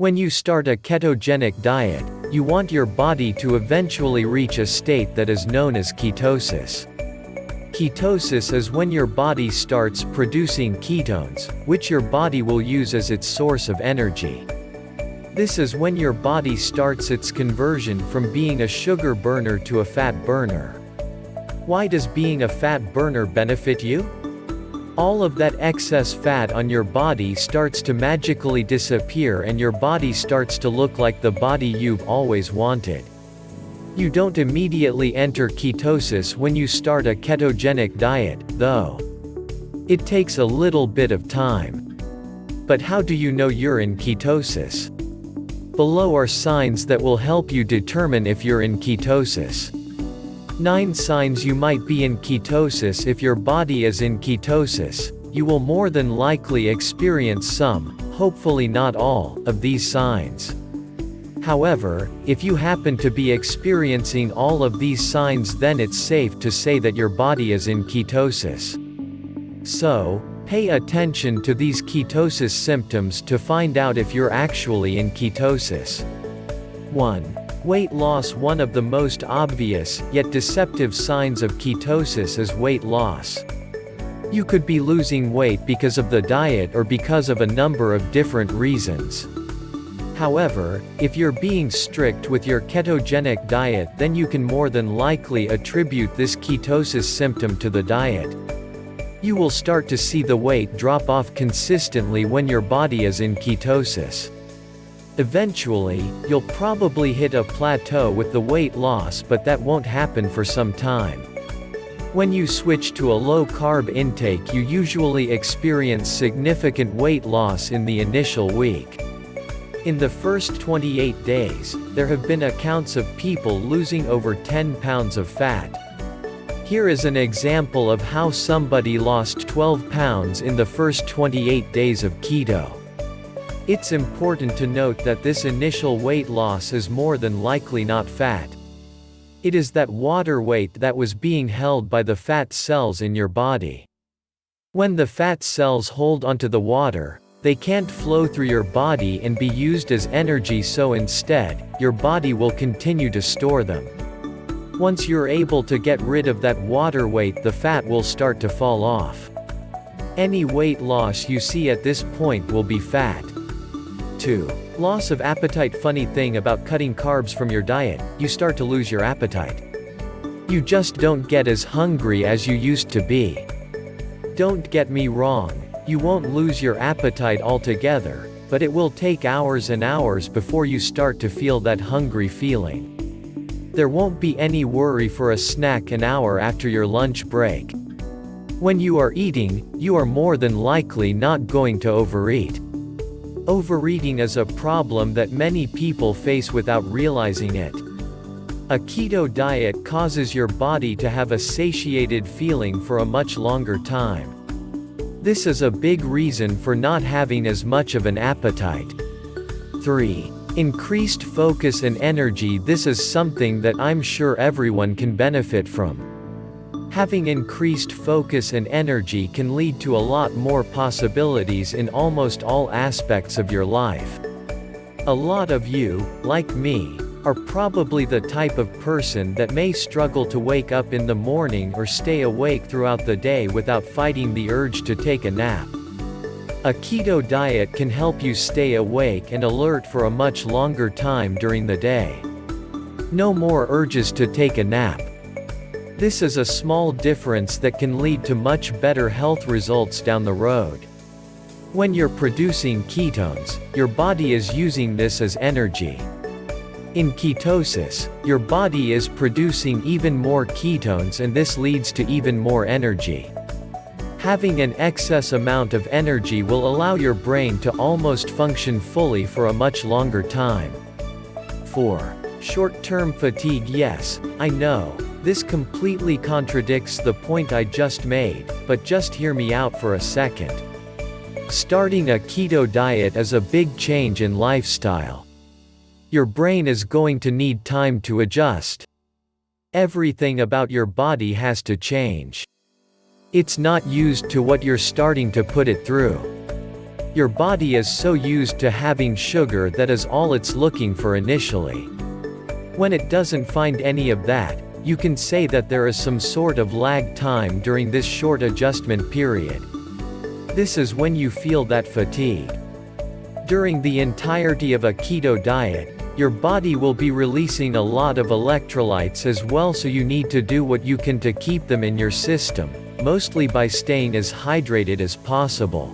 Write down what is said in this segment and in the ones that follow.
When you start a ketogenic diet, you want your body to eventually reach a state that is known as ketosis. Ketosis is when your body starts producing ketones, which your body will use as its source of energy. This is when your body starts its conversion from being a sugar burner to a fat burner. Why does being a fat burner benefit you? All of that excess fat on your body starts to magically disappear and your body starts to look like the body you've always wanted. You don't immediately enter ketosis when you start a ketogenic diet, though. It takes a little bit of time. But how do you know you're in ketosis? Below are signs that will help you determine if you're in ketosis. 9 signs you might be in ketosis. If your body is in ketosis, you will more than likely experience some, hopefully not all, of these signs. However, if you happen to be experiencing all of these signs, then it's safe to say that your body is in ketosis. So, pay attention to these ketosis symptoms to find out if you're actually in ketosis. 1. Weight loss. One of the most obvious, yet deceptive signs of ketosis is weight loss. You could be losing weight because of the diet or because of a number of different reasons. However, if you're being strict with your ketogenic diet, then you can more than likely attribute this ketosis symptom to the diet. You will start to see the weight drop off consistently when your body is in ketosis. Eventually, you'll probably hit a plateau with the weight loss, but that won't happen for some time. When you switch to a low-carb intake, you usually experience significant weight loss in the initial week. In the first 28 days, there have been accounts of people losing over 10 pounds of fat. Here is an example of how somebody lost 12 pounds in the first 28 days of keto. It's important to note that this initial weight loss is more than likely not fat. It is that water weight that was being held by the fat cells in your body. When the fat cells hold onto the water, they can't flow through your body and be used as energy, so instead, your body will continue to store them. Once you're able to get rid of that water weight, the fat will start to fall off. Any weight loss you see at this point will be fat. 2. Loss of appetite. Funny thing about cutting carbs from your diet, you start to lose your appetite. You just don't get as hungry as you used to be. Don't get me wrong, you won't lose your appetite altogether, but it will take hours and hours before you start to feel that hungry feeling. There won't be any worry for a snack an hour after your lunch break. When you are eating, you are more than likely not going to overeat. Overeating is a problem that many people face without realizing it. A keto diet causes your body to have a satiated feeling for a much longer time. This is a big reason for not having as much of an appetite. 3. Increased focus and energy. This is something that I'm sure everyone can benefit from. Having increased focus and energy can lead to a lot more possibilities in almost all aspects of your life. A lot of you, like me, are probably the type of person that may struggle to wake up in the morning or stay awake throughout the day without fighting the urge to take a nap. A keto diet can help you stay awake and alert for a much longer time during the day. No more urges to take a nap. This is a small difference that can lead to much better health results down the road. When you're producing ketones, your body is using this as energy. In ketosis, your body is producing even more ketones, and this leads to even more energy. Having an excess amount of energy will allow your brain to almost function fully for a much longer time. 4. Short-term fatigue. Yes, I know, this completely contradicts the point I just made, but just hear me out for a second. Starting a keto diet is a big change in lifestyle. Your brain is going to need time to adjust. Everything about your body has to change. It's not used to what you're starting to put it through. Your body is so used to having sugar that is all it's looking for initially. When it doesn't find any of that, you can say that there is some sort of lag time during this short adjustment period. This is when you feel that fatigue. During the entirety of a keto diet, your body will be releasing a lot of electrolytes as well, so you need to do what you can to keep them in your system, mostly by staying as hydrated as possible.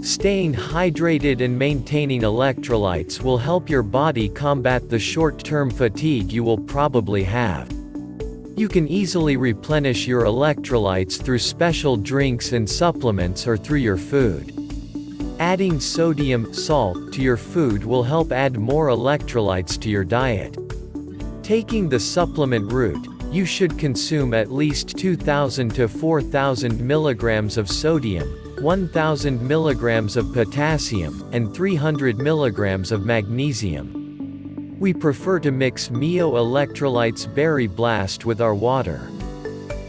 Staying hydrated and maintaining electrolytes will help your body combat the short-term fatigue you will probably have. You can easily replenish your electrolytes through special drinks and supplements or through your food. Adding sodium, salt, to your food will help add more electrolytes to your diet. Taking the supplement route, you should consume at least 2,000 to 4,000 milligrams of sodium, 1,000 milligrams of potassium, and 300 milligrams of magnesium. We prefer to mix Mio Electrolytes Berry Blast with our water.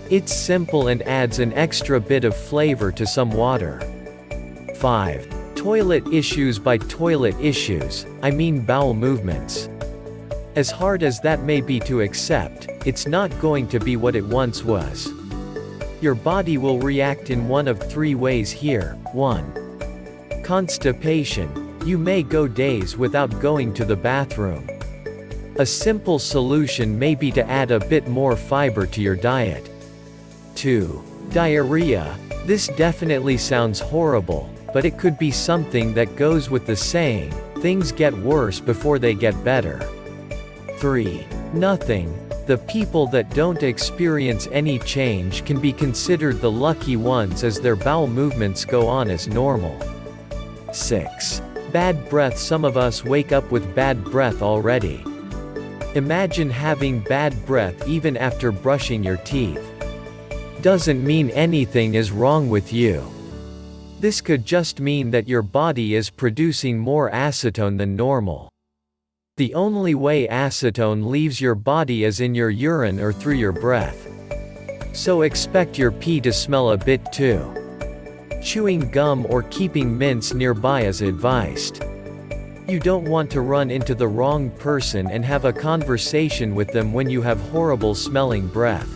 It's simple and adds an extra bit of flavor to some water. 5. Toilet issues. By toilet issues, I mean bowel movements. As hard as that may be to accept, it's not going to be what it once was. Your body will react in one of three ways here. 1. Constipation. You may go days without going to the bathroom. A simple solution may be to add a bit more fiber to your diet. 2. Diarrhea. This definitely sounds horrible, but it could be something that goes with the saying, things get worse before they get better. 3. Nothing. The people that don't experience any change can be considered the lucky ones, as their bowel movements go on as normal. 6. Bad breath. Some of us wake up with bad breath already. Imagine having bad breath even after brushing your teeth. Doesn't mean anything is wrong with you. This could just mean that your body is producing more acetone than normal. The only way acetone leaves your body is in your urine or through your breath. So expect your pee to smell a bit too. Chewing gum or keeping mints nearby is advised. You don't want to run into the wrong person and have a conversation with them when you have horrible smelling breath.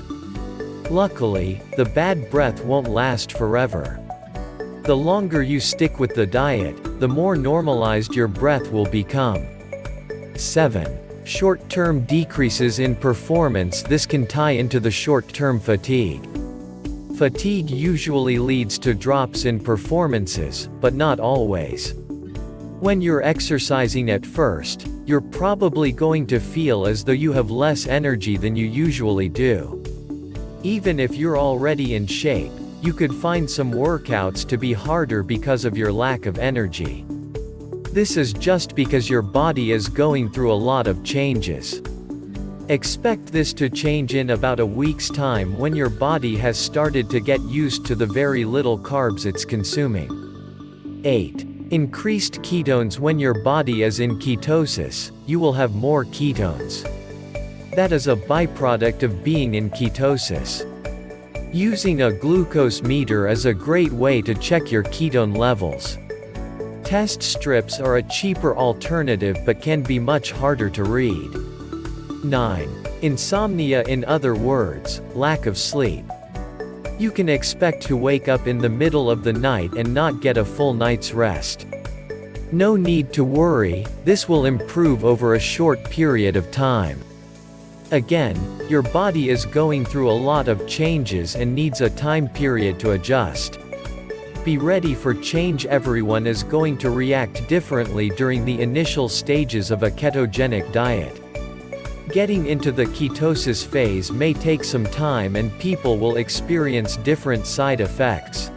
Luckily, the bad breath won't last forever. The longer you stick with the diet, the more normalized your breath will become. 7. Short-term decreases in performance. This can tie into the short-term fatigue. Fatigue usually leads to drops in performances, but not always. When you're exercising at first, you're probably going to feel as though you have less energy than you usually do. Even if you're already in shape, you could find some workouts to be harder because of your lack of energy. This is just because your body is going through a lot of changes. Expect this to change in about a week's time, when your body has started to get used to the very little carbs it's consuming. 8. Increased ketones. When your body is in ketosis, you will have more ketones. That is a byproduct of being in ketosis. Using a glucose meter is a great way to check your ketone levels. Test strips are a cheaper alternative but can be much harder to read. 9. Insomnia. In other words, lack of sleep. You can expect to wake up in the middle of the night and not get a full night's rest. No need to worry, this will improve over a short period of time. Again, your body is going through a lot of changes and needs a time period to adjust. Be ready for change. Everyone is going to react differently during the initial stages of a ketogenic diet. Getting into the ketosis phase may take some time and people will experience different side effects.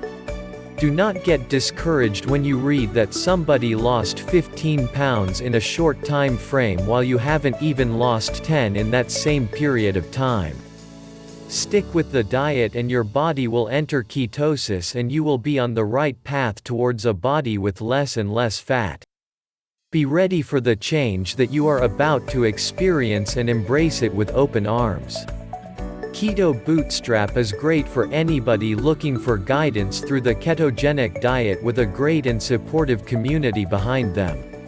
Do not get discouraged when you read that somebody lost 15 pounds in a short time frame while you haven't even lost 10 in that same period of time. Stick with the diet and your body will enter ketosis and you will be on the right path towards a body with less and less fat. Be ready for the change that you are about to experience and embrace it with open arms. Keto Bootstrap is great for anybody looking for guidance through the ketogenic diet with a great and supportive community behind them.